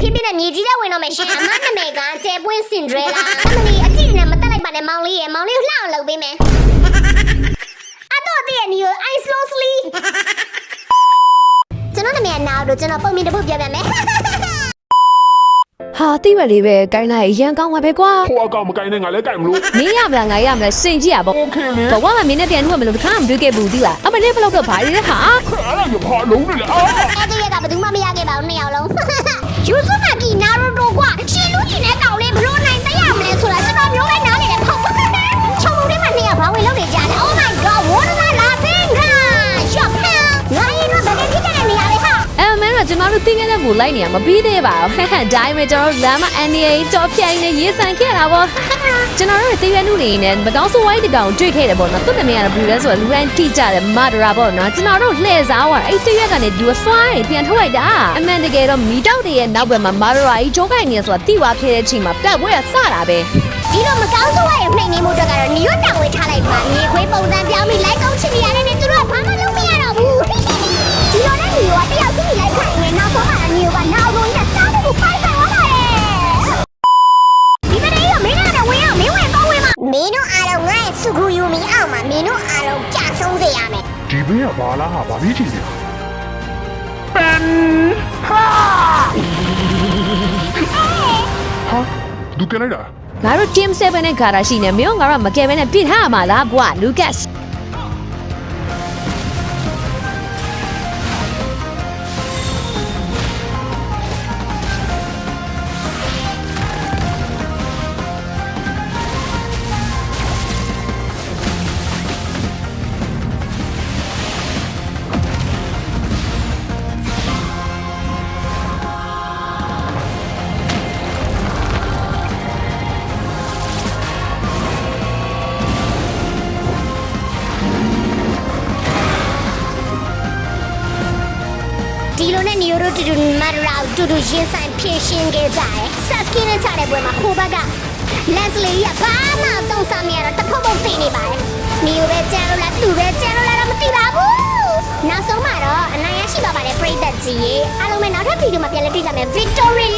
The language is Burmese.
ဖြစ်ဖြစ်နဲ့မြေကြီးထဲဝင်တော့မယ်ရှင်အမနာမည်ကကျဲပွင့်စင်ဒရဲလာအမလီအကြည့်နဲ့မတက်လိုက်ပါနဲ့မောင်လေးကိုလှအောင်လုပ်ပေးမယ်အတော့တည်းနီကို I slowly ကျွန်တော်နာမည်နာတို့ကျွန်တော်ပုံမြင်တစ်ပုတ်ပြောပြမယ်ဟာတိရွက်လေးပဲကိုင်းလိုက်ရန်ကောင်းပါပဲကွာဟိုအကောင်မကိုင်းနဲ့ငါလည်းကိုင်းမလို့မင်းရမလားငါရမလားစိန်ကြည့်ရပေါ့โอเคလေဘဝမှာမင်းနဲ့ပြန်လို့မလို့တခါမှမတွေ့ခဲ့ဘူးတိလားအမလေးဘလောက်တော့ဘာလဲဟာအဲ့ဒါကဘာလုံးနေလဲအဲ့ဒီရကဘယ်သူမှမရခဲ့ပါဘူးနှစ်ယောက်လုံးယူဆုမာကီနာရိုတိုကွာရှင်လူကြီးနဲ့တောင်လေးဘလို့နိုင်တက်ရမလဲဆိုတာကျွန်တော်မျိုးပဲနားနေတယ်ပေါ့ချုံလုံးထဲမှာနှစ်ယောက်ဘာဝင်လုပ်နေကြလဲ Oh my god what is that laughing shopငါရင်တော့ဗကက်ဖြစ်တဲ့နေရာလေးဟာမင်းတို့ကျွန်တော်တို့သိခဲ့တဲ့ဘူလိုက်နေရမပြီးသေးပါဘူးဒါပေမဲ့ကျွန်တော်တို့လမ်းမအန်ဒီအေတော့ပြိုင်နေရေးဆန်ခဲ့တာပေါ့ကျွန်တော်တို့သိရနုနေနဲ့မကောင်းဆိုးဝိုင်းတကောင်တွေ့ခဲ့တယ်ပေါ့နော်သူ့နာမည်ကဘူးလဲဆိုတော့လူတိုင်းတိကြတယ်မဒရာပေါ့နော်ကျွန်တော်တို့လှည့်စားသွားအဲ့တရက်ကနေဒီဆွိုင်းပြန်ထုတ်လိုက်တာအမှန်တကယ်တော့မီတောက်တွေရဲ့နောက်ဘက်မှာမဒရာကြီးကြောကိုင်နေဆိုတာတိဝါဖြစ်တဲ့အချိန်မှာပြတ်ပွဲကစတာပဲဒီလိုမကောင်းဆိုးဝိုင်းရဲ့နှိမ်နေမှုအတွက်ကတော့ညွတ်တောင်ဝေးထားလိုက်ပါမြေခွေးပုံစံပြောင်းပြီးလိုက်ကောင်းချစ်နေရတယ်နဲ့သူတို့ကဘာမှလုပ်မရတော့ဘူးဒီလိုနဲ့ညိုကတယောက်ချင်းလိုက်ခိုင်းနေနောက်ဆုံးမှညိုကနောက်ဆုံးရစားတယ်ကိုဖိုက်ဆောင်သွားပါတယ်ဒီကနေ့ရောမင်းကတော့ဝင်အောင်မင်းဝင်တော့ဝင်မှာမင်းတို့အားလုံးငါ့စုခုယူမီအောင်မှာမင်းတို့အားလုံးကြာဆုံးစေရမယ်ဒီဘေးကဘာလားဟာဘာပြီးချင်လဲပန်ဟာဒုကလိုက်တာငါတို့ team 7နဲ့ဂါရာရှိနေမျိုးငါတို့မကယ်ပဲနဲ့ပြစ်ထားမှာလားဘွာလူကတ်ဒီလိုနဲ့နီယိုတို့တူတူမဒရာတူတူရင်းဆိုင်ဖြစ်ရှင်းခဲ့ကြတယ်။ဆက်စကင်းနဲ့ချတဲ့ပွဲမှာခိုးဘက်ကလက်စလီကဘာမှတုံးစားမရတော့တဖုတ်ဖုတ်သိနေပါတယ်။နီယိုပဲကျန်လို့လားသူပဲကျန်လို့လားတော့မသိပါဘူး။နောက်ဆုံးမှာတော့အနိုင်ရရှိပါပါတယ်ပရိသတ်ကြီးရေအားလုံးပဲနောက်ထပ်ဗီဒီယိုမှာပြန်လည်တွေ့ကြမယ် Victory